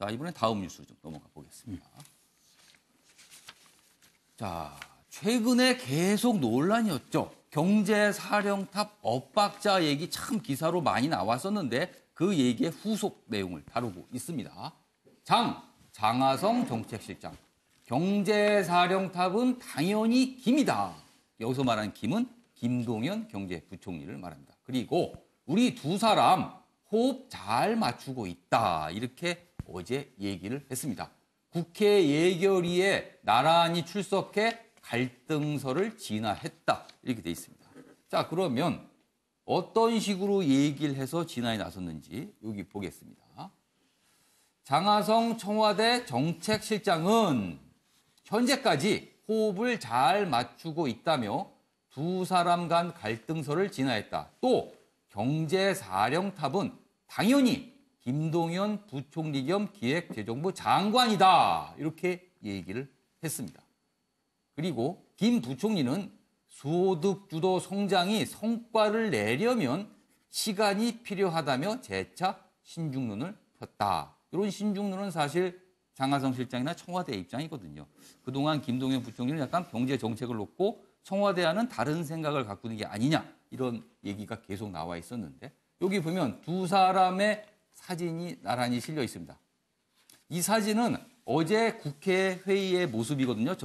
자, 이번엔 다음 뉴스로 좀 넘어가 보겠습니다. 자, 최근에 계속 논란이었죠. 경제사령탑 엇박자 얘기 참 기사로 많이 나왔었는데 그 얘기의 후속 내용을 다루고 있습니다. 장하성 정책실장. 경제사령탑은 당연히 김이다. 여기서 말하는 김은 김동연 경제부총리를 말합니다. 그리고 우리 두 사람 호흡 잘 맞추고 있다. 이렇게 어제 얘기를 했습니다. 국회 예결위에 나란히 출석해 갈등서를 진화했다. 이렇게 돼 있습니다. 자, 그러면 어떤 식으로 얘기를 해서 진화에 나섰는지 여기 보겠습니다. 장하성 청와대 정책실장은 현재까지 호흡을 잘 맞추고 있다며 두 사람 간 갈등서를 진화했다. 또 경제사령탑은 당연히 김동연 부총리 겸 기획재정부 장관이다. 이렇게 얘기를 했습니다. 그리고 김 부총리는 소득주도 성장이 성과를 내려면 시간이 필요하다며 재차 신중론을 폈다. 이런 신중론은 사실 장하성 실장이나 청와대의 입장이거든요. 그동안 김동연 부총리는 약간 경제 정책을 놓고 청와대와는 다른 생각을 갖고 있는 게 아니냐 이런 얘기가 계속 나와 있었는데 여기 보면 두 사람의 사진이 나란히 실려 있습니다. 이 사진은 어제 국회 회의의 모습이거든요.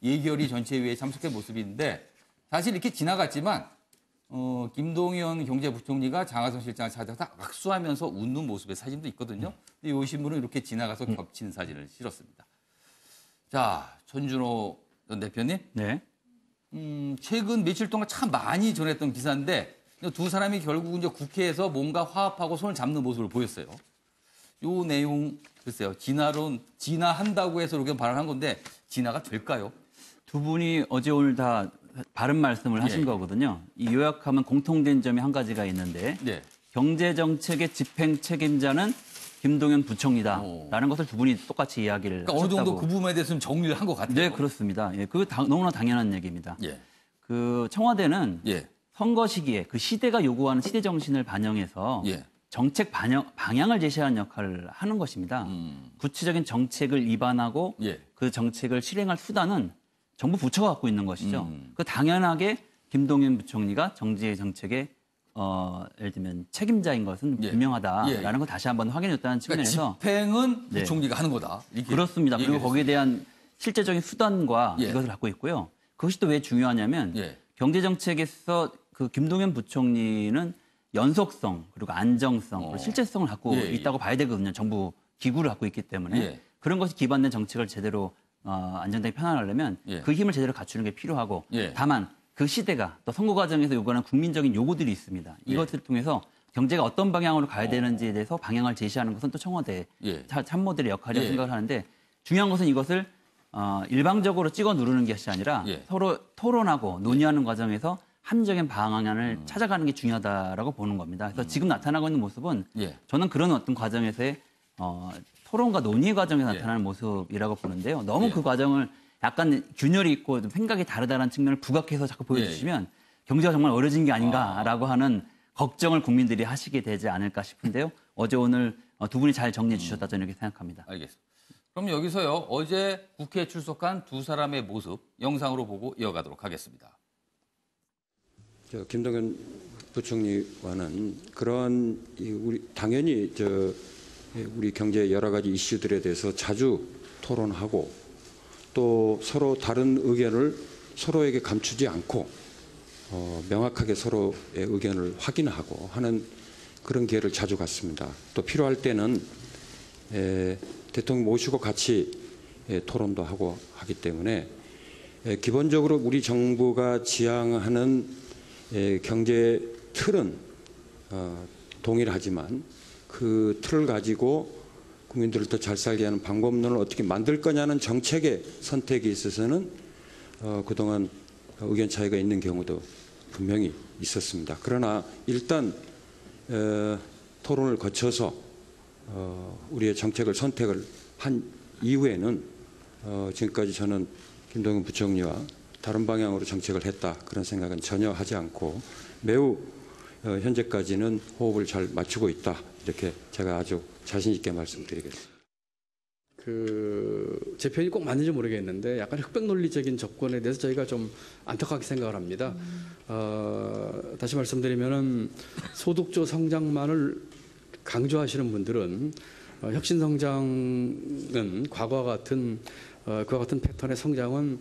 예결위 전체회의에 참석한 모습인데 사실 이렇게 지나갔지만 김동연 경제부총리가 장하성 실장을 찾아서 악수하면서 웃는 모습의 사진도 있거든요. 근데 이 신문은 이렇게 지나가서 겹친 사진을 실었습니다. 자, 전준호 전 대표님. 네. 최근 며칠 동안 참 많이 전했던 기사인데 두 사람이 결국 이제 국회에서 뭔가 화합하고 손을 잡는 모습을 보였어요. 요 내용 글쎄요. 진화한다고 해서 이렇게 발언한 건데 진화가 될까요? 두 분이 어제 오늘 다 바른 말씀을 하신 거거든요. 이 요약하면 공통된 점이 한 가지가 있는데 경제정책의 집행 책임자는 김동연 부총리다라는 것을 두 분이 똑같이 이야기를 하셨다고. 어느 정도 그 부분에 대해서는 정리를 한 것 같아요. 네, 그렇습니다. 예, 그거 너무나 당연한 얘기입니다. 그 청와대는 선거 시기에 그 시대가 요구하는 시대 정신을 반영해서 정책 방향을 제시하는 역할을 하는 것입니다. 구체적인 정책을 입안하고 그 정책을 실행할 수단은 정부 부처가 갖고 있는 것이죠. 그 당연하게 김동연 부총리가 정제 정책의 예를 들면 책임자인 것은 분명하다라는 걸 다시 한번 확인했다는 측면에서 집행은 부총리가 하는 거다. 그렇습니다. 그리고 거기에 대한 실제적인 수단과 이것을 갖고 있고요. 그것이 또 왜 중요하냐면 경제 정책에서 그 김동연 부총리는 연속성 그리고 안정성 그리고 실제성을 갖고 있다고 봐야 되거든요. 정부 기구를 갖고 있기 때문에 그런 것이 기반된 정책을 제대로 안정되게 편안하려면 그 힘을 제대로 갖추는 게 필요하고 다만 그 시대가 또 선거 과정에서 요구하는 국민적인 요구들이 있습니다. 이것을 통해서 경제가 어떤 방향으로 가야 되는지에 대해서 방향을 제시하는 것은 또 청와대 참모들의 역할이라고 생각을 하는데 중요한 것은 이것을 일방적으로 찍어 누르는 것이 아니라 서로 토론하고 논의하는 과정에서 합리적인 방안을 찾아가는 게 중요하다라고 보는 겁니다. 그래서 지금 나타나고 있는 모습은 저는 그런 어떤 과정에서의 토론과 논의 과정에서 나타나는 모습이라고 보는데요. 너무 그 과정을 약간 균열이 있고 생각이 다르다는 측면을 부각해서 자꾸 보여주시면 경제가 정말 어려진 게 아닌가라고 하는 걱정을 국민들이 하시게 되지 않을까 싶은데요. 어제 오늘 두 분이 잘 정리해 주셨다 저는 이렇게 생각합니다. 알겠습니다. 그럼 여기서요. 어제 국회에 출석한 두 사람의 모습 영상으로 보고 이어가도록 하겠습니다. 김동연 부총리와는 그런 당연히 우리 경제 여러 가지 이슈들에 대해서 자주 토론하고 또 서로 다른 의견을 서로에게 감추지 않고 명확하게 서로의 의견을 확인하고 하는 그런 기회를 자주 갖습니다. 또 필요할 때는 대통령 모시고 같이 토론도 하고 하기 때문에 기본적으로 우리 정부가 지향하는 경제 틀은 동일하지만 그 틀을 가지고 국민들을 더 잘 살게 하는 방법론을 어떻게 만들 거냐는 정책의 선택에 있어서는 그동안 의견 차이가 있는 경우도 분명히 있었습니다. 그러나 일단 토론을 거쳐서 우리의 정책을 선택을 한 이후에는 지금까지 저는 김동연 부총리와 다른 방향으로 정책을 했다 그런 생각은 전혀 하지 않고 매우 현재까지는 호흡을 잘 맞추고 있다 이렇게 제가 아주 자신 있게 말씀드리겠습니다. 제 표현이 꼭 맞는지 모르겠는데 약간 흑백 논리적인 접근에 대해서 저희가 좀 안타깝게 생각을 합니다. 다시 말씀드리면은 소득주 성장만을 강조하시는 분들은 혁신 성장은 과거와 같은 패턴의 성장은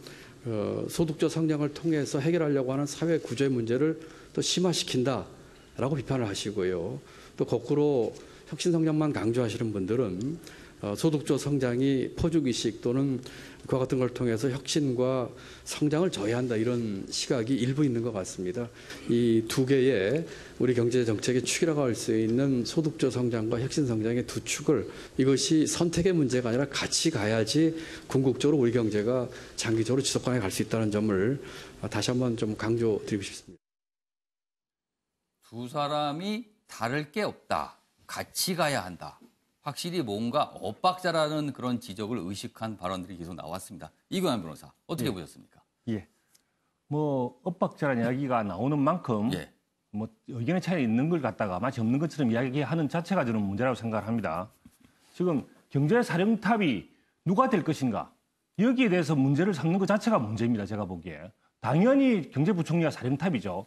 소득주 성장을 통해서 해결하려고 하는 사회 구조의 문제를 또 심화시킨다라고 비판을 하시고요. 또 거꾸로 혁신 성장만 강조하시는 분들은 소득주 성장이 포주기식 또는 그와 같은 걸 통해서 혁신과 성장을 저해한다 이런 시각이 일부 있는 것 같습니다. 이 두 개의 우리 경제 정책의 축이라고 할 수 있는 소득주 성장과 혁신 성장의 두 축을 이것이 선택의 문제가 아니라 같이 가야지 궁극적으로 우리 경제가 장기적으로 지속가능에 갈 수 있다는 점을 다시 한번 좀 강조드리고 싶습니다. 두 사람이 다를 게 없다. 같이 가야 한다. 확실히 뭔가 엇박자라는 그런 지적을 의식한 발언들이 계속 나왔습니다. 이관한 변호사, 어떻게 보셨습니까? 예. 뭐 엇박자라는 이야기가 나오는 만큼 뭐 의견의 차이가 있는 걸 갖다가 마치 없는 것처럼 이야기하는 자체가 저는 문제라고 생각을 합니다. 지금 경제 사령탑이 누가 될 것인가? 여기에 대해서 문제를 삼는 것 자체가 문제입니다. 제가 보기에. 당연히 경제부총리가 사령탑이죠.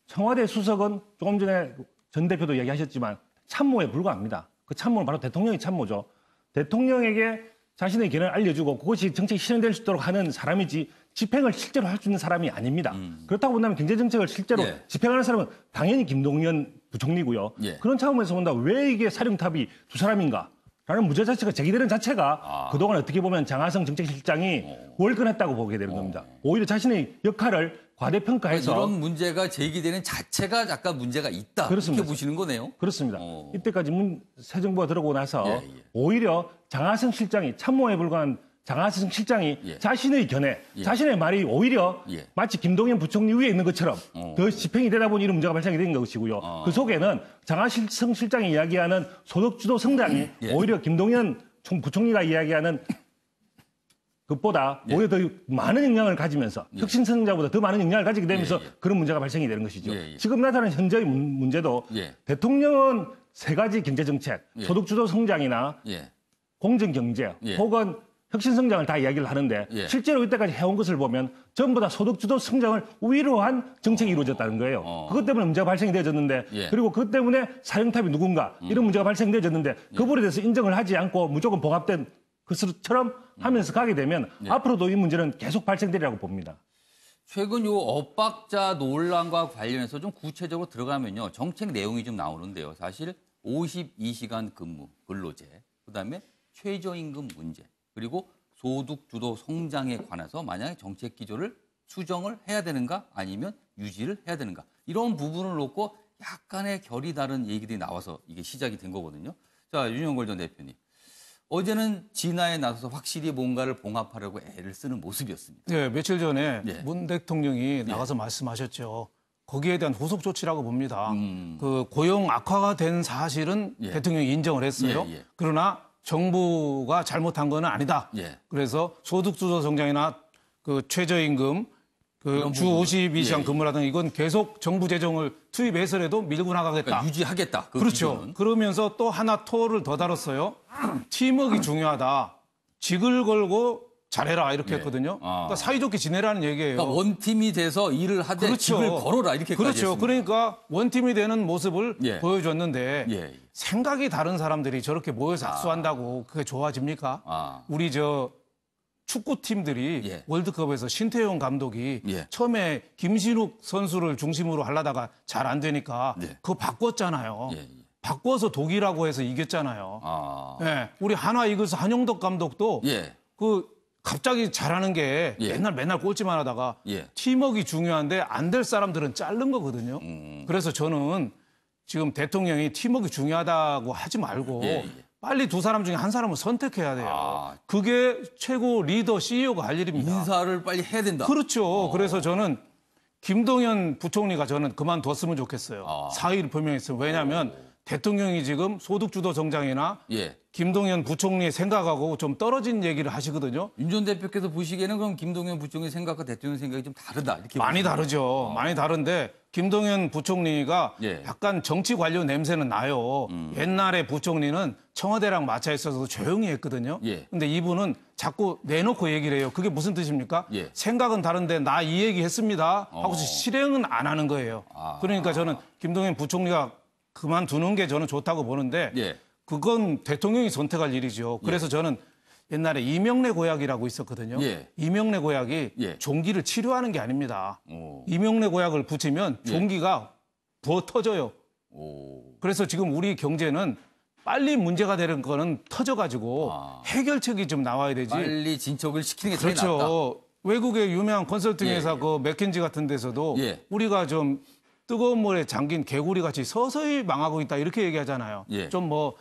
청와대 수석은 조금 전에 전 대표도 이야기하셨지만 참모에 불과합니다. 그 참모는 바로 대통령이 참모죠. 대통령에게 자신의 견해를 알려주고 그것이 정책이 실현될 수 있도록 하는 사람이지 집행을 실제로 할 수 있는 사람이 아닙니다. 그렇다고 본다면 경제정책을 실제로 집행하는 사람은 당연히 김동연 부총리고요. 그런 차원에서 본다 왜 이게 사령탑이 두 사람인가? 라는 문제 자체가 제기되는 자체가 그동안 어떻게 보면 장하성 정책실장이 월권했다고 보게 되는 겁니다. 오히려 자신의 역할을 과대평가해서 이런 문제가 제기되는 자체가 약간 문제가 있다. 그렇습니다. 이렇게 보시는 거네요. 그렇습니다. 이때까지 새 정부가 들어오고 나서 오히려 장하성 실장이 참모에 불과한 장하성 실장이 자신의 견해, 자신의 말이 오히려 마치 김동연 부총리 위에 있는 것처럼 더 집행이 되다 보니 이런 문제가 발생이 된 것이고요. 그 속에는 장하성 실장이 이야기하는 소득주도 성장이 오히려 김동연 부총리가 이야기하는 그것보다 오히려 더 많은 영향을 가지면서 혁신 성장보다 더 많은 영향을 가지게 되면서 그런 문제가 발생이 되는 것이죠. 지금 나타나는 현재의 문제도 대통령은 세 가지 경제정책, 소득주도 성장이나 공정경제 혹은 혁신 성장을 다 이야기를 하는데 실제로 이때까지 해온 것을 보면 전부 다 소득주도 성장을 우위로 한 정책이 이루어졌다는 거예요. 그것 때문에 문제가 발생이 되어졌는데 그리고 그것 때문에 사령탑이 누군가 이런 문제가 발생되어졌는데 그 부분에 대해서 인정을 하지 않고 무조건 봉합된 것처럼 하면서 가게 되면 앞으로도 이 문제는 계속 발생되리라고 봅니다. 최근 요 엇박자 논란과 관련해서 좀 구체적으로 들어가면요. 정책 내용이 좀 나오는데요. 사실 52시간 근무, 근로제, 그다음에 최저임금 문제, 그리고 소득주도 성장에 관해서 만약에 정책 기조를 수정을 해야 되는가 아니면 유지를 해야 되는가 이런 부분을 놓고 약간의 결이 다른 얘기들이 나와서 이게 시작이 된 거거든요. 자, 윤영걸 전 대표님. 어제는 진화에 나서서 확실히 뭔가를 봉합하려고 애를 쓰는 모습이었습니다. 네, 며칠 전에 문 대통령이 나가서 말씀하셨죠. 거기에 대한 후속 조치라고 봅니다. 그 고용 악화가 된 사실은 대통령이 인정을 했어요. 그러나 정부가 잘못한 건 아니다. 그래서 소득주도 성장이나 그 최저임금, 그 주 52시간 근무라든가 이건 계속 정부 재정을 투입해서라도 밀고 나가겠다. 그러니까 유지하겠다. 그렇죠. 기조는. 그러면서 또 하나 토를 더 다뤘어요. 팀워크가 중요하다. 직을 걸고 잘해라 이렇게 했거든요. 그러니까 사이좋게 지내라는 얘기예요. 그러니까 원팀이 돼서 일을 하되 그렇죠. 직을 걸어라 이렇게까지 그렇죠. 했습니다. 그러니까 원팀이 되는 모습을 보여줬는데 생각이 다른 사람들이 저렇게 모여서 악수한다고 그게 좋아집니까? 우리 저 축구팀들이 월드컵에서 신태용 감독이 처음에 김신욱 선수를 중심으로 하려다가 잘 안 되니까 그거 바꿨잖아요. 바꿔서 독일하고 해서 이겼잖아요. 우리 하나 이글스 한용덕 감독도 그 갑자기 잘하는 게 맨날 꼴찌만 하다가 팀워크가 중요한데 안 될 사람들은 자른 거거든요. 그래서 저는 지금 대통령이 팀워크가 중요하다고 하지 말고 빨리 두 사람 중에 한 사람을 선택해야 돼요. 그게 최고 리더 CEO가 할 일입니다. 인사를 빨리 해야 된다. 그렇죠. 그래서 저는 김동연 부총리가 저는 그만뒀으면 좋겠어요. 사의를 표명했어요. 왜냐하면 대통령이 지금 소득주도 성장이나 예. 김동연 부총리의 생각하고 좀 떨어진 얘기를 하시거든요. 윤 전 대표께서 보시기에는 그럼 김동연 부총리 생각과 대통령 생각이 좀 다르다 이렇게 많이 다르죠. 많이 다른데 김동연 부총리가 예. 약간 정치 관료 냄새는 나요. 옛날에 부총리는 청와대랑 맞춰 있어서 조용히 했거든요. 예. 근데 이분은 자꾸 내놓고 얘기를 해요. 그게 무슨 뜻입니까? 예. 생각은 다른데 나 이 얘기 했습니다 하고서 실행은 안 하는 거예요. 그러니까 저는 김동연 부총리가 그만두는 게 저는 좋다고 보는데 예. 그건 대통령이 선택할 일이죠. 그래서 저는 옛날에 이명래 고약이라고 있었거든요. 예. 이명래 고약이 예. 종기를 치료하는 게 아닙니다. 오. 이명래 고약을 붙이면 종기가 부어 터져요. 오. 그래서 지금 우리 경제는 빨리 문제가 되는 거는 터져가지고 해결책이 좀 나와야 되지. 빨리 진척을 시키는 게 제일 낫다. 그렇죠. 외국의 유명한 컨설팅 회사 그 맥킨지 같은 데서도 예. 우리가 좀 뜨거운 물에 잠긴 개구리 같이 서서히 망하고 있다 이렇게 얘기하잖아요. 예. 좀 뭐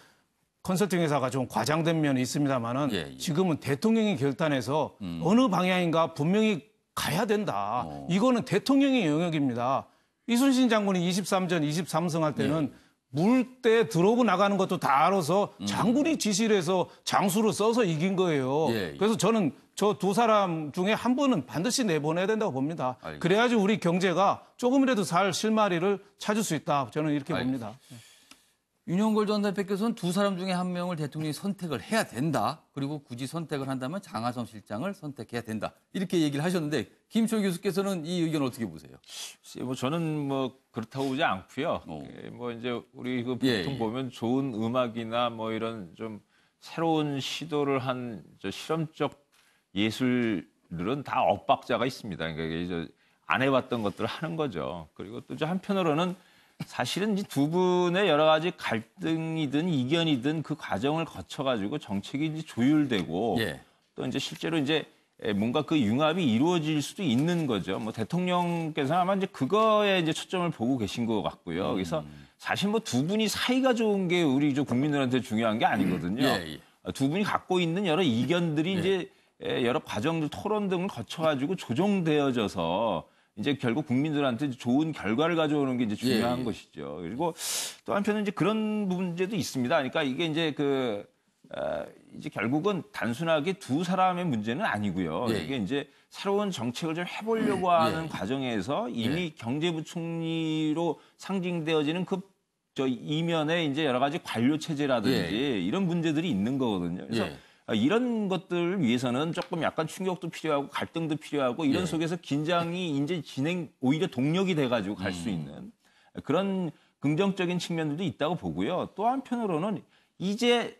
컨설팅 회사가 좀 과장된 면이 있습니다만은 예. 지금은 대통령이 결단해서 어느 방향인가 분명히 가야 된다. 이거는 대통령의 영역입니다. 이순신 장군이 23전 23승 할 때는 물때 들어오고 나가는 것도 다 알아서 장군이 지시를 해서 장수를 써서 이긴 거예요. 예. 그래서 저는 저 두 사람 중에 한 분은 반드시 내보내야 된다고 봅니다. 알겠습니다. 그래야지 우리 경제가 조금이라도 살 실마리를 찾을 수 있다. 저는 이렇게 봅니다. 윤영걸 전 대표께서는 두 사람 중에 한 명을 대통령이 선택을 해야 된다. 그리고 굳이 선택을 한다면 장하성 실장을 선택해야 된다. 이렇게 얘기를 하셨는데 김초희 교수께서는 이 의견 어떻게 보세요? 뭐 저는 뭐 그렇다고 보지 않고요. 뭐 이제 우리 그 보통 보면 좋은 음악이나 뭐 이런 좀 새로운 시도를 한 저 실험적 예술들은 다 엇박자가 있습니다. 그러니까 이제 안 해봤던 것들을 하는 거죠. 그리고 또 이제 한편으로는 사실은 이 두 분의 여러 가지 갈등이든 이견이든 그 과정을 거쳐가지고 정책이 이제 조율되고 또 이제 실제로 이제 뭔가 그 융합이 이루어질 수도 있는 거죠. 뭐 대통령께서는 아마 이제 그거에 이제 초점을 보고 계신 것 같고요. 그래서 사실 뭐 두 분이 사이가 좋은 게 우리 국민들한테 중요한 게 아니거든요. 두 분이 갖고 있는 여러 이견들이 이제 여러 과정들, 토론 등을 거쳐가지고 조정되어져서 이제 결국 국민들한테 좋은 결과를 가져오는 게 이제 중요한 것이죠. 그리고 또 한편은 이제 그런 문제도 있습니다. 그러니까 이게 이제 이제 결국은 단순하게 두 사람의 문제는 아니고요. 이게 이제 새로운 정책을 좀 해보려고 하는 과정에서 이미 경제부총리로 상징되어지는 저 이면에 이제 여러 가지 관료 체제라든지 이런 문제들이 있는 거거든요. 그래서 이런 것들을 위해서는 조금 약간 충격도 필요하고 갈등도 필요하고 이런 속에서 긴장이 이제 오히려 동력이 돼가지고 갈 수 있는 그런 긍정적인 측면들도 있다고 보고요. 또 한편으로는 이제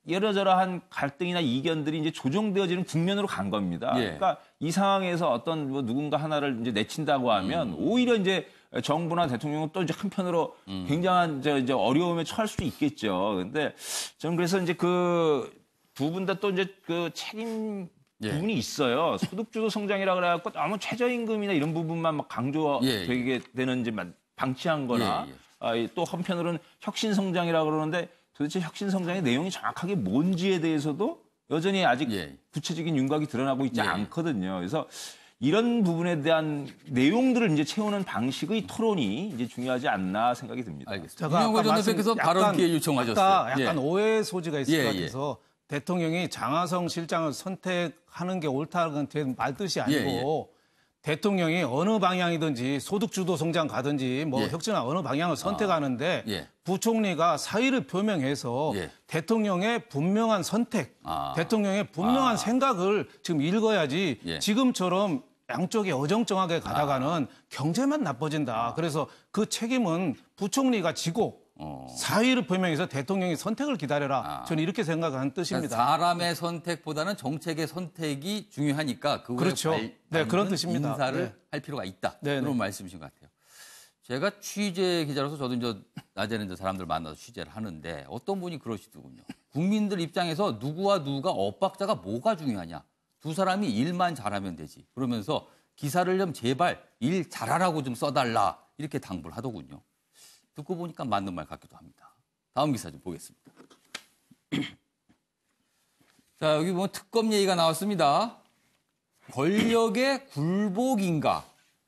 여러저러한 갈등이나 이견들이 이제 조정되어지는 국면으로 간 겁니다. 그러니까 이 상황에서 어떤 뭐 누군가 하나를 이제 내친다고 하면 오히려 이제 정부나 대통령은 또 이제 한편으로 굉장한 이제 어려움에 처할 수도 있겠죠. 근데 저는 그래서 이제 두 분 다 또 이제 그 책임 부분이 있어요. 소득주도 성장이라 그래갖고 너무 최저임금이나 이런 부분만 막 강조되게 되는 이제 방치한 거나 또 한편으로는 혁신성장이라 그러는데 도대체 혁신성장의 내용이 정확하게 뭔지에 대해서도 여전히 아직 구체적인 윤곽이 드러나고 있지 않거든요. 그래서 이런 부분에 대한 내용들을 이제 채우는 방식의 토론이 이제 중요하지 않나 생각이 듭니다. 알겠습니다. 윤영걸 전 대표께서 발언 기회 요청하셨어요. 아까 약간 오해 소지가 있을 것 같아서 대통령이 장하성 실장을 선택하는 게 옳다는 말 뜻이 아니고 대통령이 어느 방향이든지 소득주도 성장 가든지 뭐 혁신이나 어느 방향을 선택하는데 부총리가 사의를 표명해서 대통령의 분명한 선택, 대통령의 분명한 생각을 지금 읽어야지 지금처럼 양쪽이 어정쩡하게 가다가는 경제만 나빠진다. 그래서 그 책임은 부총리가 지고 사의를 표명해서 대통령이 선택을 기다려라. 저는 이렇게 생각하는 뜻입니다. 그러니까 사람의 선택보다는 정책의 선택이 중요하니까 그거에 그런 뜻입니다. 인사를 할 필요가 있다. 그런 말씀이신 것 같아요. 제가 취재 기자로서 저도 이제 낮에는 이제 사람들 만나서 취재를 하는데 어떤 분이 그러시더군요. 국민들 입장에서 누구와 누가 엇박자가 뭐가 중요하냐. 두 사람이 일만 잘하면 되지. 그러면서 기사를 좀 제발 일 잘하라고 좀 써달라. 이렇게 당부를 하더군요. 듣고 보니까 맞는 말 같기도 합니다. 다음 기사 좀 보겠습니다. 자, 여기 보면 특검 얘기가 나왔습니다. 권력의 굴복인가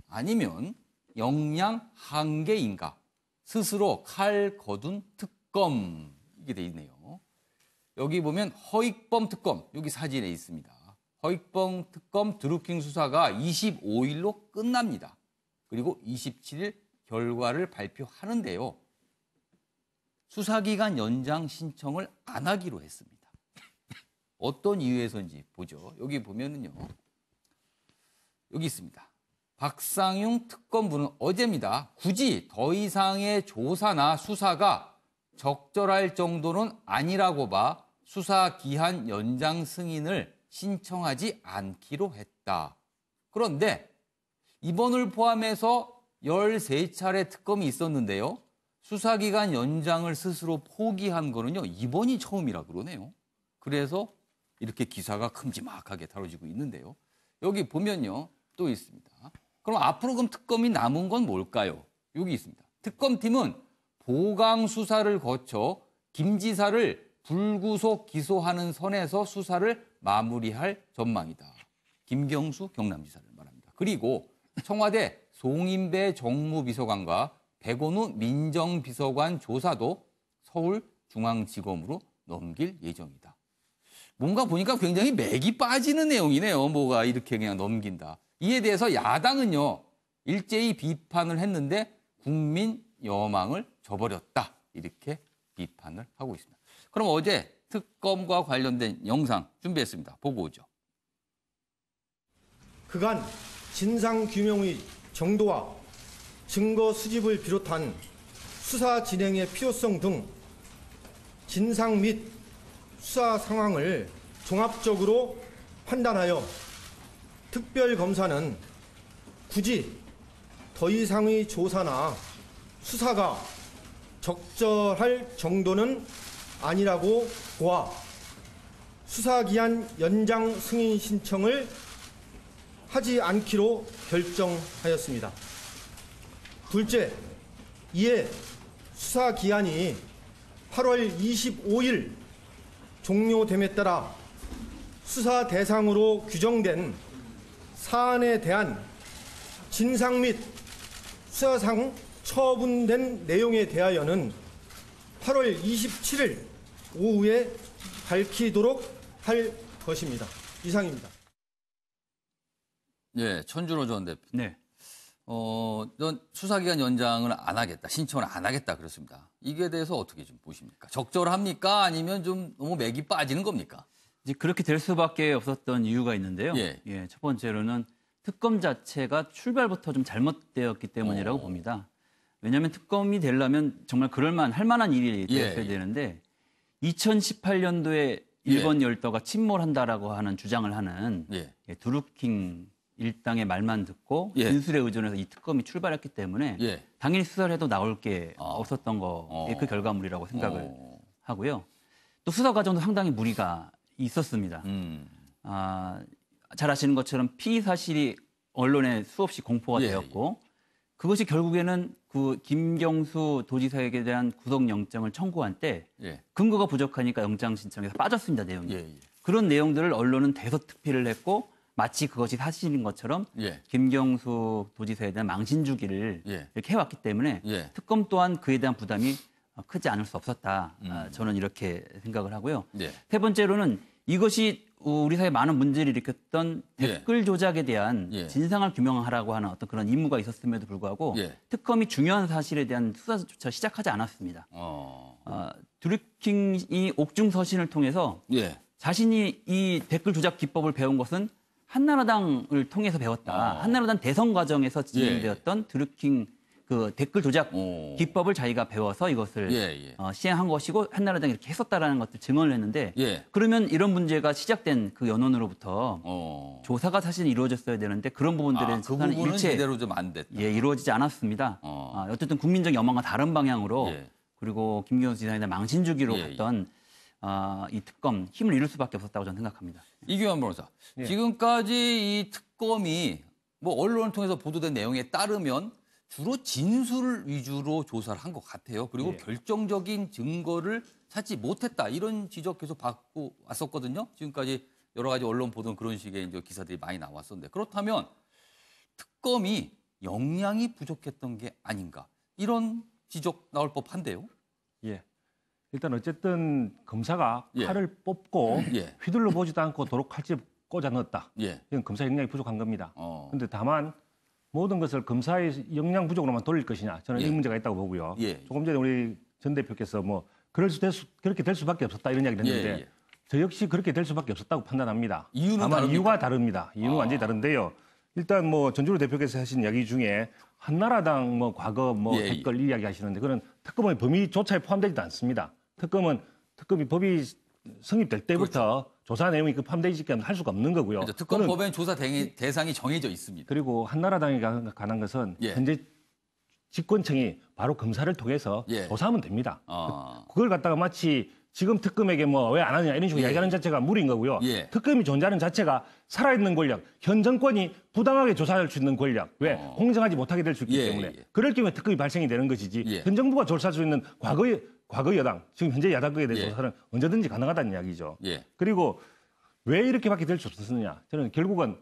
아니면 역량 한계인가 스스로 칼 거둔 특검. 특검 이게 돼 있네요. 여기 보면 허익범 특검 여기 사진에 있습니다. 허익범 특검 드루킹 수사가 25일로 끝납니다. 그리고 27일 결과를 발표하는데요. 수사기간 연장 신청을 안 하기로 했습니다. 어떤 이유에서인지 보죠. 여기 보면은요. 여기 있습니다. 박상용 특검부는 어제입니다. 굳이 더 이상의 조사나 수사가 적절할 정도는 아니라고 봐 수사 기한 연장 승인을 신청하지 않기로 했다. 그런데 이번을 포함해서 13차례 특검이 있었는데요. 수사기간 연장을 스스로 포기한 거는요. 이번이 처음이라 그러네요. 그래서 이렇게 기사가 큼지막하게 다뤄지고 있는데요. 여기 보면요. 또 있습니다. 그럼 앞으로 그럼 특검이 남은 건 뭘까요? 여기 있습니다. 특검팀은 보강 수사를 거쳐 김 지사를 불구속 기소하는 선에서 수사를 마무리할 전망이다. 김경수 경남지사를 말합니다. 그리고 청와대 송인배 정무비서관과 백원우 민정비서관 조사도 서울중앙지검으로 넘길 예정이다. 뭔가 보니까 굉장히 맥이 빠지는 내용이네요. 뭐가 이렇게 그냥 넘긴다. 이에 대해서 야당은요. 일제히 비판을 했는데 국민 여망을 저버렸다. 이렇게 비판을 하고 있습니다. 그럼 어제 특검과 관련된 영상 준비했습니다. 보고 오죠. 그간 진상규명의 정도와 증거 수집을 비롯한 수사 진행의 필요성 등 진상 및 수사 상황을 종합적으로 판단하여 특별검사는 굳이 더 이상의 조사나 수사가 적절할 정도는 아니라고 보아 수사기한 연장 승인 신청을 하지 않기로 결정하였습니다. 둘째, 이에 수사기한이 8월 25일 종료됨에 따라 수사 대상으로 규정된 사안에 대한 진상 및 수사상 처분된 내용에 대하여는 8월 27일 오후에 밝히도록 할 것입니다. 이상입니다. 예, 천준호 전 대표. 네. 넌 수사기간 연장을 안 하겠다, 신청을 안 하겠다 그렇습니다. 이게 대해서 어떻게 좀 보십니까? 적절합니까? 아니면 좀 너무 맥이 빠지는 겁니까? 이제 그렇게 될 수밖에 없었던 이유가 있는데요. 예. 첫 번째로는 특검 자체가 출발부터 좀 잘못되었기 때문이라고 봅니다. 왜냐하면 특검이 되려면 정말 할 만한 일이 되었어야 되는데 2018년도에 일본 열도가 침몰한다라고 하는 주장을 하는 드루킹 일당의 말만 듣고 진술에 의존해서 이 특검이 출발했기 때문에 당연히 수사를 해도 나올 게 없었던 거의 그 결과물이라고 생각을 하고요. 또 수사 과정도 상당히 무리가 있었습니다. 잘 아시는 것처럼 피의 사실이 언론에 수없이 공포가 되었고 그것이 결국에는 그 김경수 도지사에게 대한 구속영장을 청구한 때 근거가 부족하니까 영장 신청에서 빠졌습니다. 내용이. 그런 내용들을 언론은 대서특필을 했고 마치 그것이 사실인 것처럼 김경수 도지사에 대한 망신 주기를 이렇게 해왔기 때문에 특검 또한 그에 대한 부담이 크지 않을 수 없었다. 저는 이렇게 생각을 하고요. 세 번째로는 이것이 우리 사회에 많은 문제를 일으켰던 댓글 조작에 대한 진상을 규명하라고 하는 어떤 그런 임무가 있었음에도 불구하고 특검이 중요한 사실에 대한 수사조차 시작하지 않았습니다. 드루킹이 옥중서신을 통해서 자신이 이 댓글 조작 기법을 배운 것은 한나라당을 통해서 배웠다. 한나라당 대선 과정에서 진행되었던 드루킹 그 댓글 조작 기법을 자기가 배워서 이것을 시행한 것이고 한나라당이 이렇게 했었다라는 것들 증언을 했는데 그러면 이런 문제가 시작된 그 연원으로부터 조사가 사실 이루어졌어야 되는데 그런 부분들은 그 부분은 일체 제대로 좀 안 됐다. 이루어지지 않았습니다. 어쨌든 국민적 여망과 다른 방향으로 그리고 김경수 지사에 대한 망신 주기로 갔던 이 특검 힘을 잃을 수밖에 없었다고 저는 생각합니다. 이규환 변호사, 지금까지 이 특검이 뭐 언론을 통해서 보도된 내용에 따르면 주로 진술 위주로 조사를 한 것 같아요. 그리고 결정적인 증거를 찾지 못했다. 이런 지적 계속 받고 왔었거든요. 지금까지 여러 가지 언론 보던 그런 식의 이제 기사들이 많이 나왔었는데 그렇다면 특검이 역량이 부족했던 게 아닌가. 이런 지적 나올 법한데요. 일단 어쨌든 검사가 예. 칼을 뽑고 예. 휘둘러 보지도 않고 도로 칼집 꽂아 넣었다. 예. 이건 검사 역량이 부족한 겁니다. 그런데 다만 모든 것을 검사의 역량 부족으로만 돌릴 것이냐, 저는 이 문제가 있다고 보고요. 조금 전에 우리 전 대표께서 뭐 그렇게 될 수밖에 없었다 이런 이야기를 했는데 저 역시 그렇게 될 수밖에 없었다고 판단합니다. 이유는 다만 다릅니까? 이유가 다릅니다. 이유는 완전히 다른데요. 일단 뭐 전주로 대표께서 하신 이야기 중에 한나라당 뭐 과거 뭐 댓글 이야기 하시는데 그런 특검의 범위조차에 포함되지도 않습니다. 특검이 법이 성립될 때부터 조사 내용이 포함되지 않게 할 수가 없는 거고요. 그렇죠. 특검 법엔 조사 대상이 정해져 있습니다. 그리고 한나라당에 관한 것은 현재 집권청이 바로 검사를 통해서 조사하면 됩니다. 그걸 갖다가 마치 지금 특검에게 뭐 왜 안 하느냐 이런 식으로 이야기하는 자체가 무리인 거고요. 특검이 존재하는 자체가 살아있는 권력, 현 정권이 부당하게 조사할 수 있는 권력, 왜 공정하지 못하게 될 수 있기 때문에 그럴 경우에 특검이 발생이 되는 것이지 현 정부가 조사할 수 있는 과거 여당, 지금 현재 야당에 대한 조사는 언제든지 가능하다는 이야기죠. 그리고 왜 이렇게밖에 될 수 없었느냐? 저는 결국은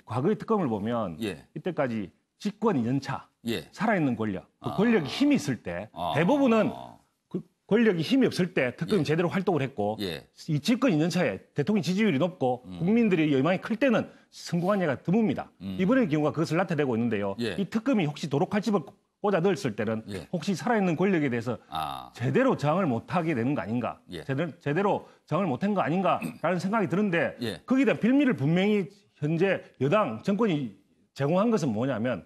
과거의 특검을 보면 이때까지 집권 연차, 살아있는 권력, 그 권력이 힘이 있을 때 대부분은 그 권력이 힘이 없을 때 특검이 제대로 활동을 했고 이 집권 2년차에 대통령 지지율이 높고 국민들의 열망이 클 때는 성공한 예가 드뭅니다. 이번의 경우가 그것을 나타내고 있는데요. 이 특검이 혹시 도로 칼집을 꽂아 넣었을 때는 혹시 살아있는 권력에 대해서 제대로 저항을 못하게 되는 거 아닌가, 제대로 저항을 못한 거 아닌가라는 생각이 드는데 거기에 대한 빌미를 분명히 현재 여당 정권이 제공한 것은 뭐냐면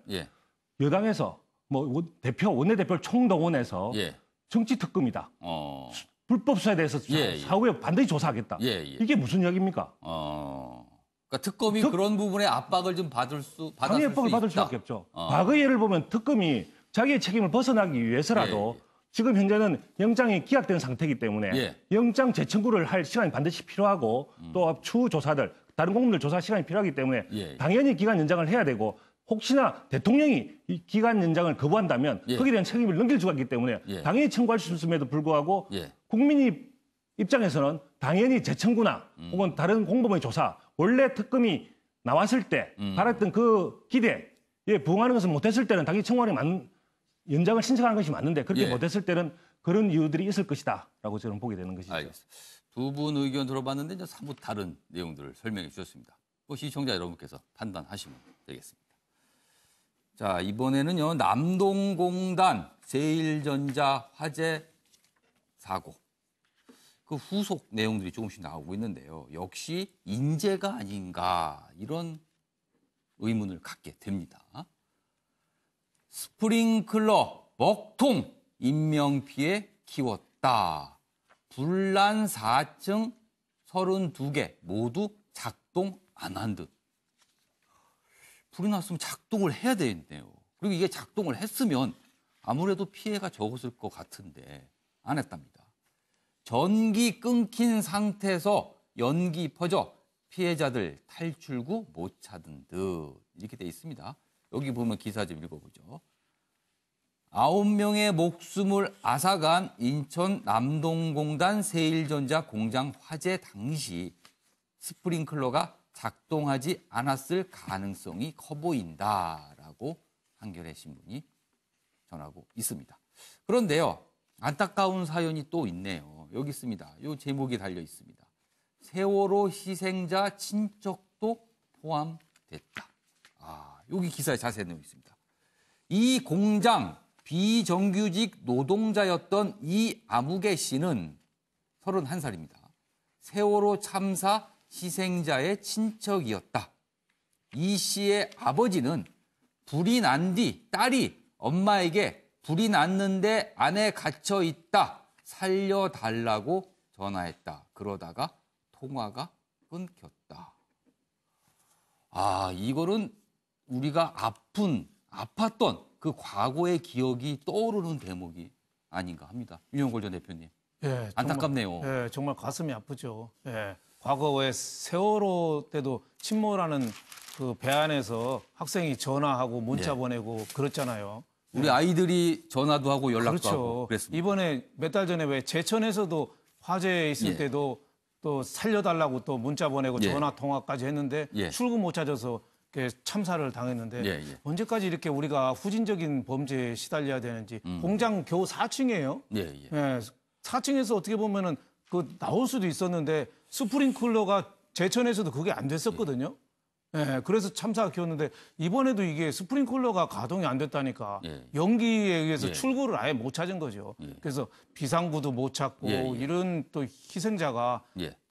여당에서 뭐 원내대표를 총동원해서 정치 특검이다. 불법 수사에 대해서 사후에 반드시 조사하겠다. 이게 무슨 이야기입니까? 그러니까 특검이 그런 부분에 압박을 좀 받을 수 당연히 압박을 받을 수밖에 없죠. 과거 예를 보면 특검이 자기의 책임을 벗어나기 위해서라도 지금 현재는 영장이 기각된 상태이기 때문에 영장 재청구를 할 시간이 반드시 필요하고 또 추후 조사들, 다른 공무원들 조사 시간이 필요하기 때문에 당연히 기간 연장을 해야 되고 혹시나 대통령이 이 기간 연장을 거부한다면 거기에 대한 책임을 넘길 수가 있기 때문에 당연히 청구할 수 있음에도 불구하고 국민이 입장에서는 당연히 재청구나 혹은 다른 공범의 조사, 원래 특검이 나왔을 때 바랐던 그 기대에 부응하는 것을 못했을 때는 당연히 청구하는 연장을 신청하는 것이 맞는데 그렇게 못했을 때는 그런 이유들이 있을 것이다라고 저는 보게 되는 것이죠. 알겠습니다. 두 분 의견 들어봤는데 이제 사뭇 다른 내용들을 설명해 주셨습니다. 시청자 여러분께서 판단하시면 되겠습니다. 자, 이번에는요, 남동공단 제1전자 화재 사고. 그 후속 내용들이 조금씩 나오고 있는데요. 역시 인재가 아닌가 이런 의문을 갖게 됩니다. 스프링클러 먹통 인명피해 키웠다. 불난 4층 32개 모두 작동 안 한 듯. 불이 났으면 작동을 해야 되는데요. 그리고 이게 작동을 했으면 아무래도 피해가 적었을 것 같은데 안 했답니다. 전기 끊긴 상태에서 연기 퍼져 피해자들 탈출구 못 찾은 듯 이렇게 돼 있습니다. 여기 보면 기사 좀 읽어보죠. 9명의 목숨을 앗아간 인천 남동공단 세1전자 공장 화재 당시 스프링클러가 작동하지 않았을 가능성이 커 보인다라고 한겨레 신문이 전하고 있습니다. 그런데요, 안타까운 사연이 또 있네요. 여기 있습니다. 이 제목이 달려 있습니다. 세월호 희생자 친척도 포함됐다. 여기 기사에 자세히 내용 있습니다. 이 공장 비정규직 노동자였던 이아무개 씨는 31살입니다. 세월호 참사 희생자의 친척이었다. 이 씨의 아버지는 불이 난 뒤 딸이 엄마에게 불이 났는데 안에 갇혀 있다. 살려달라고 전화했다. 그러다가 통화가 끊겼다. 이거는 우리가 아팠던 그 과거의 기억이 떠오르는 대목이 아닌가 합니다. 윤영걸 전 대표님. 안타깝네요. 정말 가슴이 아프죠. 과거에 세월호 때도 침몰하는 그 배 안에서 학생이 전화하고 문자 보내고 그랬잖아요. 우리 아이들이 전화도 하고 연락도 그렇죠. 하고 그랬습니다. 이번에 몇 달 전에 왜 제천에서도 화재 있을 때도 또 살려달라고 또 문자 보내고 전화 통화까지 했는데 출구 못 찾아서 참사를 당했는데 언제까지 이렇게 우리가 후진적인 범죄에 시달려야 되는지 공장 겨우 4층이에요. 4층에서 어떻게 보면은 그 나올 수도 있었는데 스프링클러가 제천에서도 그게 안 됐었거든요. 예, 그래서 참사가 키웠는데 이번에도 이게 스프링클러가 가동이 안 됐다니까 연기에 의해서 출구를 아예 못 찾은 거죠. 그래서 비상구도 못 찾고 이런 또 희생자가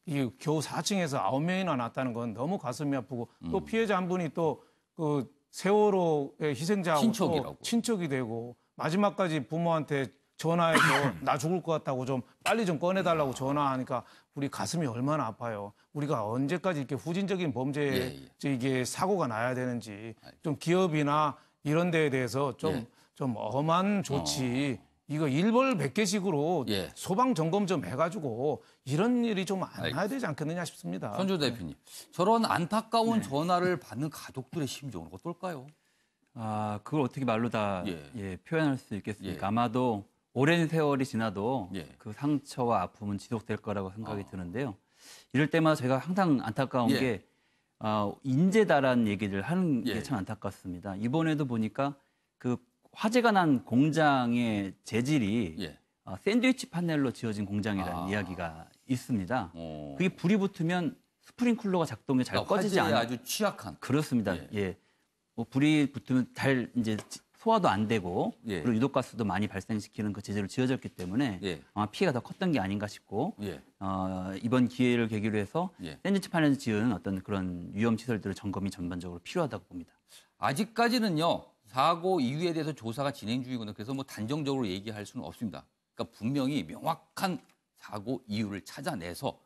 이 겨우 4층에서 9명이나 났다는 건 너무 가슴이 아프고 또 피해자 한 분이 또 그 세월호의 희생자하고 친척이 되고 마지막까지 부모한테 전화해서 나 죽을 것 같다고 좀 빨리 좀 꺼내달라고 전화하니까 우리 가슴이 얼마나 아파요. 우리가 언제까지 이렇게 후진적인 범죄에 이게 사고가 나야 되는지 좀 기업이나 이런 데에 대해서 좀 엄한 조치 이거 일벌백계식으로 소방 점검 좀 해가지고 이런 일이 좀 안 나야 되지 않겠느냐 싶습니다. 손조 대표님, 저런 안타까운 전화를 받는 가족들의 심정은 어떨까요? 아, 그걸 어떻게 말로 다 표현할 수 있겠습니까? 아마도 오랜 세월이 지나도 그 상처와 아픔은 지속될 거라고 생각이 드는데요. 이럴 때마다 제가 항상 안타까운 게 인재다라는 얘기를 하는 게 참 안타깝습니다. 이번에도 보니까 그 화재가 난 공장의 재질이 샌드위치 판넬로 지어진 공장이라는 이야기가 있습니다. 그게 불이 붙으면 스프링클러가 작동이 잘 꺼지지 않아요. 아주 취약한. 그렇습니다. 뭐 불이 붙으면 잘 이제 소화도 안 되고 그리고 유독가스도 많이 발생시키는 그 재질로 지어졌기 때문에 아마 피해가 더 컸던 게 아닌가 싶고 이번 기회를 계기로 해서 샌드위치 판넬에서 지은 어떤 그런 위험 시설들의 점검이 전반적으로 필요하다고 봅니다. 아직까지는요. 사고 이유에 대해서 조사가 진행 중이거든요. 그래서 뭐 단정적으로 얘기할 수는 없습니다. 그러니까 분명히 명확한 사고 이유를 찾아내서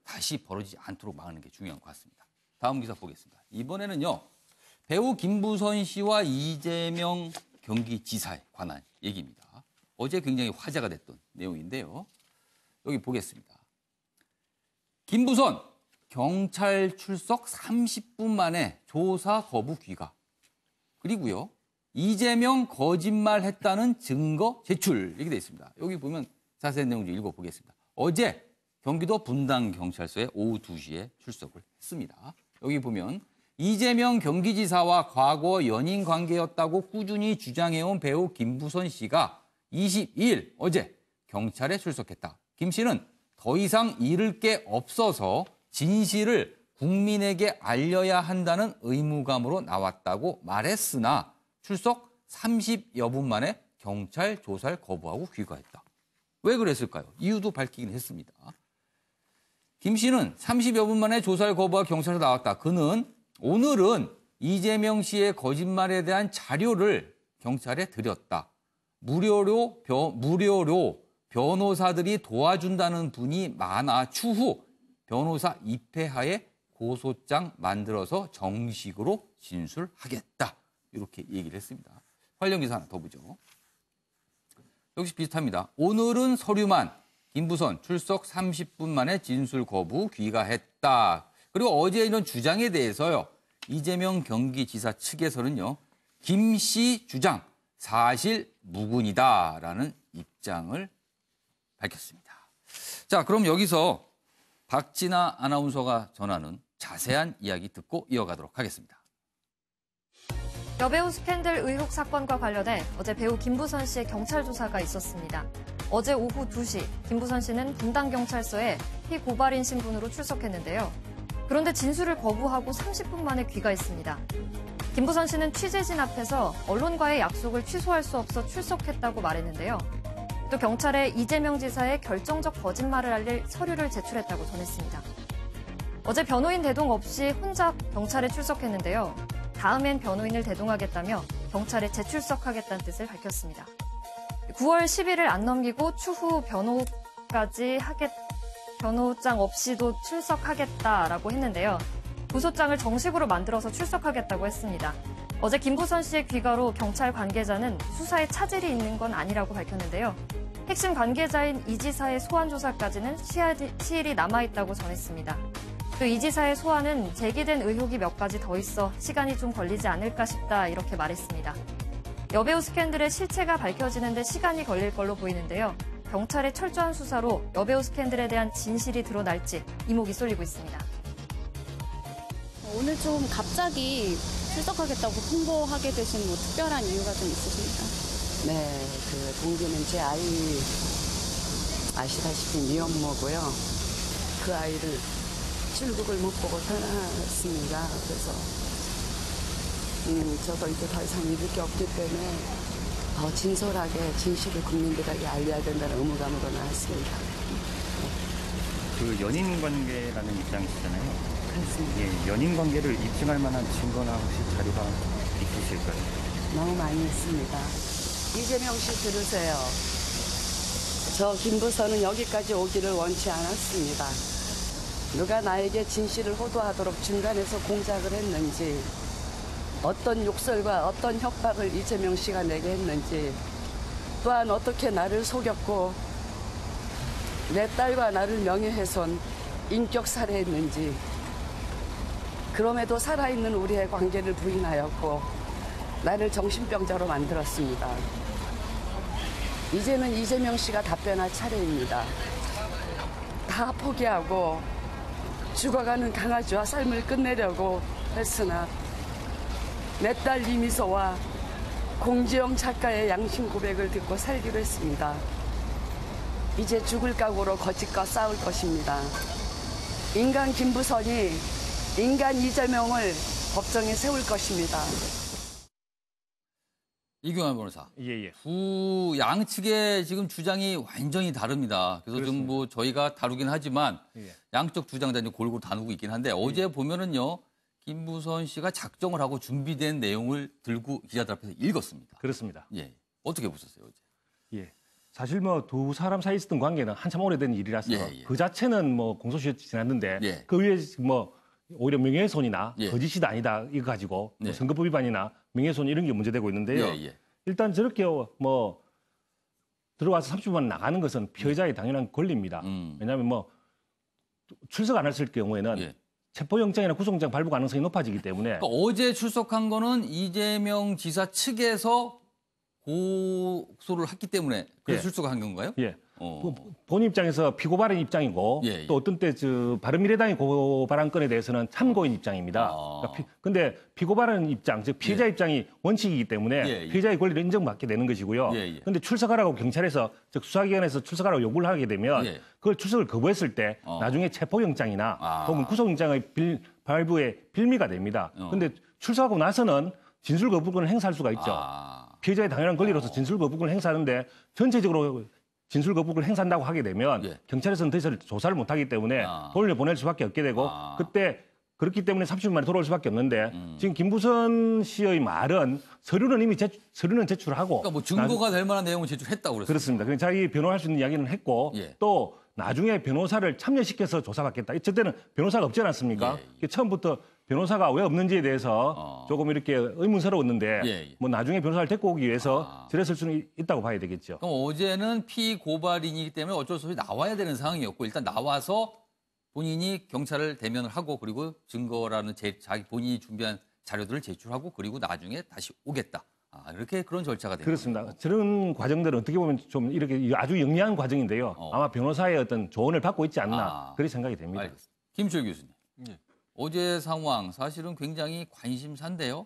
다시 벌어지지 않도록 막는 게 중요한 것 같습니다. 다음 기사 보겠습니다. 이번에는요. 배우 김부선 씨와 이재명 경기지사에 관한 얘기입니다. 어제 굉장히 화제가 됐던 내용인데요. 여기 보겠습니다. 김부선 경찰 출석 30분 만에 조사 거부 귀가. 그리고요. 이재명 거짓말했다는 증거 제출 이렇게 돼 있습니다. 여기 보면 자세한 내용 좀 읽어보겠습니다. 어제 경기도 분당경찰서에 오후 2시에 출석을 했습니다. 여기 보면 이재명 경기지사와 과거 연인 관계였다고 꾸준히 주장해온 배우 김부선 씨가 22일 어제 경찰에 출석했다. 김 씨는 더 이상 잃을 게 없어서 진실을 국민에게 알려야 한다는 의무감으로 나왔다고 말했으나 출석 30여 분 만에 경찰 조사를 거부하고 귀가했다. 왜 그랬을까요? 이유도 밝히긴 했습니다. 김 씨는 30여 분 만에 조사를 거부하고 경찰에 나왔다. 그는 오늘은 이재명 씨의 거짓말에 대한 자료를 경찰에 드렸다. 무료로 변호사들이 도와준다는 분이 많아 추후 변호사 입회하에 고소장 만들어서 정식으로 진술하겠다. 이렇게 얘기를 했습니다. 관련 기사 하나 더 보죠. 역시 비슷합니다. 오늘은 서류만 김부선 출석 30분 만에 진술 거부 귀가했다. 그리고 어제 이런 주장에 대해서요. 이재명 경기지사 측에서는요. 김 씨 주장 사실 무근이다라는 입장을 밝혔습니다. 자, 그럼 여기서 박진아 아나운서가 전하는 자세한 이야기 듣고 이어가도록 하겠습니다. 여배우 스캔들 의혹 사건과 관련해 어제 배우 김부선 씨의 경찰 조사가 있었습니다. 어제 오후 2시 김부선 씨는 분당경찰서에 피고발인 신분으로 출석했는데요. 그런데 진술을 거부하고 30분 만에 귀가했습니다. 김부선 씨는 취재진 앞에서 언론과의 약속을 취소할 수 없어 출석했다고 말했는데요. 또 경찰에 이재명 지사의 결정적 거짓말을 알릴 서류를 제출했다고 전했습니다. 어제 변호인 대동 없이 혼자 경찰에 출석했는데요. 다음엔 변호인을 대동하겠다며 경찰에 재출석하겠다는 뜻을 밝혔습니다. 9월 10일을 안 넘기고 추후 변호장 없이도 출석하겠다라고 했는데요. 고소장을 정식으로 만들어서 출석하겠다고 했습니다. 어제 김부선 씨의 귀가로 경찰 관계자는 수사에 차질이 있는 건 아니라고 밝혔는데요. 핵심 관계자인 이 지사의 소환 조사까지는 시일이 남아있다고 전했습니다. 또 이 지사의 소환은 제기된 의혹이 몇 가지 더 있어 시간이 좀 걸리지 않을까 싶다 이렇게 말했습니다. 여배우 스캔들의 실체가 밝혀지는데 시간이 걸릴 걸로 보이는데요. 경찰의 철저한 수사로 여배우 스캔들에 대한 진실이 드러날지 이목이 쏠리고 있습니다. 오늘 좀 갑자기 출석하겠다고 홍보하게 되신 뭐 특별한 이유가 좀 있으십니까? 네, 그 동기는 제 아이 아시다시피 미혼모고요. 그 아이를 출국을 못 보고 떠났습니다. 그래서 저도 이제 더 이상 믿을 게 없기 때문에 더 진솔하게 진실을 국민들에게 알려야 된다는 의무감으로 나왔습니다. 그 연인 관계라는 입장이시잖아요. 그렇습니다. 예, 연인 관계를 입증할 만한 증거나 혹시 자료가 있으실까요? 너무 많이 있습니다. 이재명 씨 들으세요. 저 김부선은 여기까지 오기를 원치 않았습니다. 누가 나에게 진실을 호도하도록 중간에서 공작을 했는지, 어떤 욕설과 어떤 협박을 이재명 씨가 내게 했는지, 또한 어떻게 나를 속였고 내 딸과 나를 명예훼손, 인격살해했는지, 그럼에도 살아있는 우리의 관계를 부인하였고 나를 정신병자로 만들었습니다. 이제는 이재명 씨가 답변할 차례입니다. 다 포기하고 죽어가는 강아지와 삶을 끝내려고 했으나 내 딸 이미소와 공지영 작가의 양심 고백을 듣고 살기로 했습니다. 이제 죽을 각오로 거짓과 싸울 것입니다. 인간 김부선이 인간 이재명을 법정에 세울 것입니다. 이경환 변호사. 예. 두 양측의 지금 주장이 완전히 다릅니다. 그래서 좀 뭐 저희가 다루긴 하지만 양쪽 주장자 골고루 다루고 있긴 한데 어제 보면은요. 김부선 씨가 작정을 하고 준비된 내용을 들고 기자들 앞에서 읽었습니다. 그렇습니다. 예. 어떻게 보셨어요, 어제? 예. 사실 뭐 두 사람 사이에 있었던 관계는 한참 오래된 일이라서 그 자체는 뭐 공소시효 지났는데 그 위에 뭐 오히려 명예훼손이나 거짓이다 아니다 이거 가지고 뭐 선거법 위반이나 명예훼손 이런 게 문제되고 있는데요. 일단 저렇게 뭐 들어와서 30분 나가는 것은 피해자의 당연한 권리입니다. 왜냐하면 뭐 출석 안 했을 경우에는 체포영장이나 구속영장 발부 가능성이 높아지기 때문에. 그러니까 어제 출석한 거는 이재명 지사 측에서 고소를 했기 때문에 그래서 출석한 건가요? 예. 본인 입장에서 피고발인 입장이고 또 어떤 때 바른미래당이 고발한 건에 대해서는 참고인 입장입니다. 그런데 피고발인 입장, 즉 피해자 입장이 원칙이기 때문에 피해자의 권리를 인정받게 되는 것이고요. 그런데 출석하라고 경찰에서 즉 수사기관에서 출석하라고 요구를 하게 되면 그걸 출석을 거부했을 때 나중에 체포영장이나 혹은 구속영장의 발부에 빌미가 됩니다. 그런데 출석하고 나서는 진술 거부권을 행사할 수가 있죠. 피해자의 당연한 권리로서 진술 거부권을 행사하는데 전체적으로 진술 거부권을 행사한다고 하게 되면 경찰에서는 더 이상 조사를 못하기 때문에 돌려보낼 수밖에 없게 되고 그때 그렇기 때문에 30분 만에 돌아올 수밖에 없는데 지금 김부선 씨의 말은 서류는 이미 서류는 제출하고 그러니까 뭐 증거가 될 만한 내용을 제출했다고 그랬어요. 그렇습니다. 그래서 자기 변호할 수 있는 이야기는 했고 또 나중에 변호사를 참여시켜서 조사받겠다. 저때는 변호사가 없지 않았습니까? 처음부터 변호사가 왜 없는지에 대해서 조금 이렇게 의문스러웠는데 뭐 나중에 변호사를 데리고 오기 위해서 저랬을 수는 있다고 봐야 되겠죠. 그럼 어제는 피고발인이기 때문에 어쩔 수 없이 나와야 되는 상황이었고 일단 나와서 본인이 경찰을 대면을 하고 그리고 증거라는 자기 본인이 준비한 자료들을 제출하고 그리고 나중에 다시 오겠다. 이렇게 그런 절차가 됩니다. 그렇습니다. 저런 과정들은 어떻게 보면 좀 이렇게 아주 영리한 과정인데요. 아마 변호사의 어떤 조언을 받고 있지 않나 그렇게 생각이 됩니다. 알겠습니다. 김철 교수님. 어제 상황 사실은 굉장히 관심사인데요.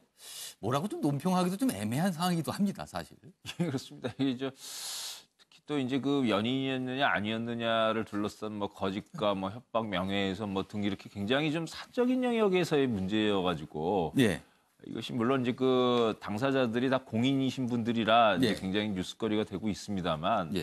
뭐라고 좀 논평하기도 좀 애매한 상황이기도 합니다, 사실. 예, 그렇습니다. 이게 특히 또 이제 그 연인이었느냐 아니었느냐를 둘러싼 뭐 거짓과 뭐 협박, 명예훼손 뭐 등 이렇게 굉장히 좀 사적인 영역에서의 문제여가지고. 이것이 물론 이제 그 당사자들이 다 공인이신 분들이라 이제 굉장히 뉴스거리가 되고 있습니다만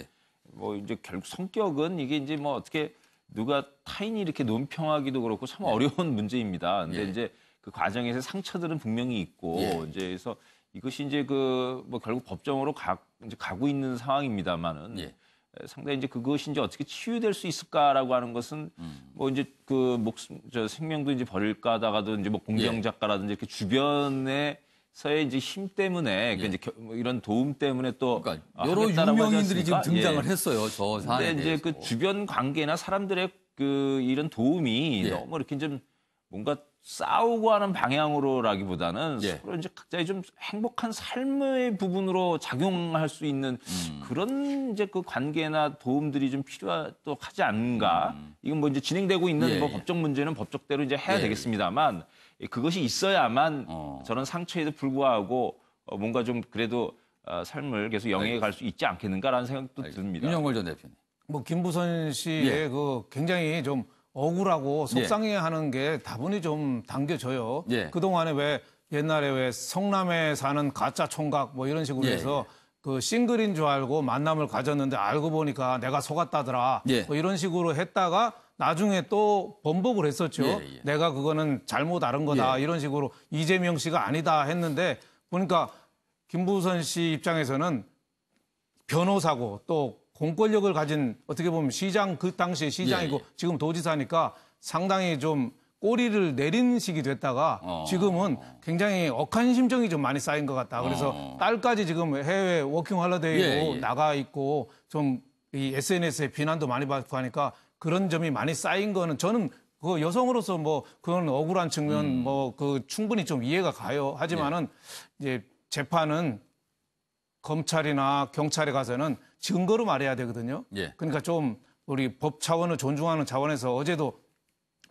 뭐 이제 결국 성격은 이게 이제 뭐 어떻게 누가 타인이 이렇게 논평하기도 그렇고 참 어려운 문제입니다. 근데 이제 그 과정에서 상처들은 분명히 있고 이제 그래서 이것이 이제 그 뭐 결국 법정으로 이제 가고 있는 상황입니다만은 상당히 이제 그것이 이제 어떻게 치유될 수 있을까라고 하는 것은 뭐 이제 그 생명도 이제 버릴까 하다가도 이제 뭐 공정 작가라든지 이렇게 주변에서의 이제 힘 때문에 이제 뭐 이런 도움 때문에 또 그러니까 여러 유명인들이 지금 등장을 했어요. 저 사안에 근데 이제 대해서. 그 주변 관계나 사람들의 그 이런 도움이 너무 이렇게 좀 뭔가 싸우고 하는 방향으로라기보다는 서로 이제 각자의 좀 행복한 삶의 부분으로 작용할 수 있는 그런 이제 그 관계나 도움들이 좀 필요하지 않은가. 이건 뭐 이제 진행되고 있는 뭐 법적 문제는 법적대로 이제 해야 되겠습니다만 그것이 있어야만 저런 상처에도 불구하고 뭔가 좀 그래도 삶을 계속 영위해 갈 수 있지 않겠는가라는 생각도 듭니다. 윤영걸 전 대표님. 뭐 김부선 씨의 그 굉장히 좀 억울하고 속상해하는 게 다분히 좀 당겨져요. 그동안에 왜 옛날에 왜 성남에 사는 가짜 총각 뭐 이런 식으로 해서 그 싱글인 줄 알고 만남을 가졌는데 알고 보니까 내가 속았다더라. 뭐 이런 식으로 했다가 나중에 또 번복을 했었죠. 내가 그거는 잘못 알은 거다. 이런 식으로 이재명 씨가 아니다 했는데 보니까 김부선 씨 입장에서는 변호사고 또 공권력을 가진 어떻게 보면 시장 그 당시에 시장이고 지금 도지사니까 상당히 좀 꼬리를 내린 식이 됐다가 지금은 굉장히 억한 심정이 좀 많이 쌓인 것 같다. 그래서 딸까지 지금 해외 워킹 홀리데이로 나가 있고 좀 이 SNS에 비난도 많이 받고 하니까 그런 점이 많이 쌓인 거는 저는 그 여성으로서 뭐 그건 억울한 측면 뭐 그 충분히 좀 이해가 가요. 하지만은 이제 재판은 검찰이나 경찰에 가서는 증거로 말해야 되거든요. 그러니까 좀 우리 법 차원을 존중하는 차원에서 어제도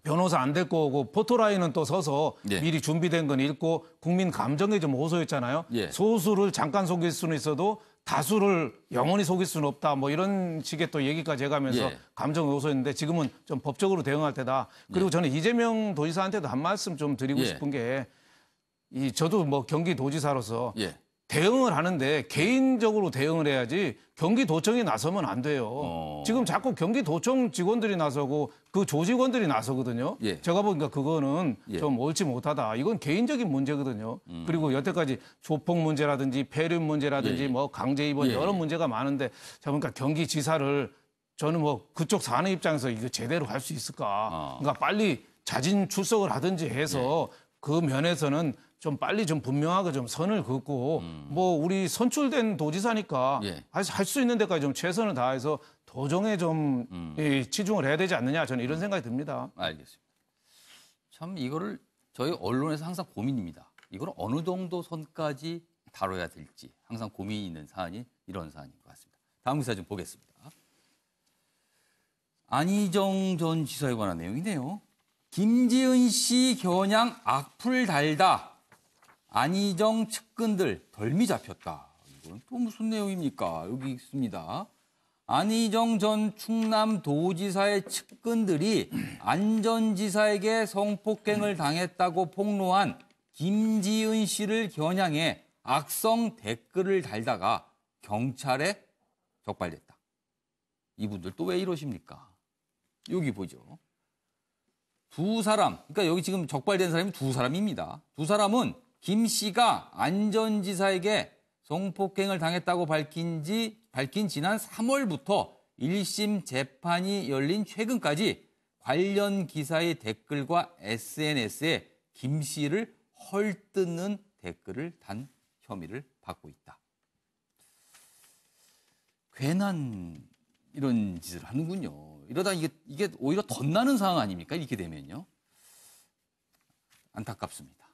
변호사 안 될 거고 포토라인은 또 서서 미리 준비된 건 읽고 국민 감정에 좀 호소했잖아요. 소수를 잠깐 속일 수는 있어도 다수를 영원히 속일 수는 없다. 뭐 이런 식의 또 얘기까지 해가면서 감정을 호소했는데 지금은 좀 법적으로 대응할 때다. 그리고 저는 이재명 도지사한테도 한 말씀 좀 드리고 싶은 게 저도 뭐 경기도지사로서 대응을 하는데 개인적으로 대응을 해야지 경기도청이 나서면 안 돼요. 지금 자꾸 경기도청 직원들이 나서고 그 조직원들이 나서거든요. 제가 보니까 그거는 좀 옳지 못하다. 이건 개인적인 문제거든요. 그리고 여태까지 조폭 문제라든지 폐륜 문제라든지 뭐 강제 입원 여러 문제가 많은데 제가 보니까 경기지사를 저는 뭐 그쪽 사는 입장에서 이거 제대로 할 수 있을까. 그러니까 빨리 자진 출석을 하든지 해서 그 면에서는 좀 빨리 좀 분명하게 좀 선을 긋고 뭐 우리 선출된 도지사니까 할 수 있는 데까지 좀 최선을 다해서 도정에 좀 치중을 해야 되지 않느냐 저는 이런 생각이 듭니다. 알겠습니다. 참 이거를 저희 언론에서 항상 고민입니다. 이걸 어느 정도 선까지 다뤄야 될지 항상 고민이 있는 사안이 이런 사안인 것 같습니다. 다음 기사 좀 보겠습니다. 안희정 전 지사에 관한 내용이네요. 김지은 씨 겨냥 악플 달다. 안희정 측근들 덜미 잡혔다. 이건 또 무슨 내용입니까? 여기 있습니다. 안희정 전 충남도지사의 측근들이 안 전 지사에게 성폭행을 당했다고 폭로한 김지은 씨를 겨냥해 악성 댓글을 달다가 경찰에 적발됐다. 이분들 또 왜 이러십니까? 여기 보죠. 두 사람, 그러니까 여기 지금 적발된 사람이 두 사람입니다. 두 사람은 김 씨가 안 전 지사에게 성폭행을 당했다고 밝힌 지난 3월부터 1심 재판이 열린 최근까지 관련 기사의 댓글과 SNS에 김 씨를 헐뜯는 댓글을 단 혐의를 받고 있다. 괜한 이런 짓을 하는군요. 이러다 이게 오히려 덧나는 상황 아닙니까? 이렇게 되면요. 안타깝습니다.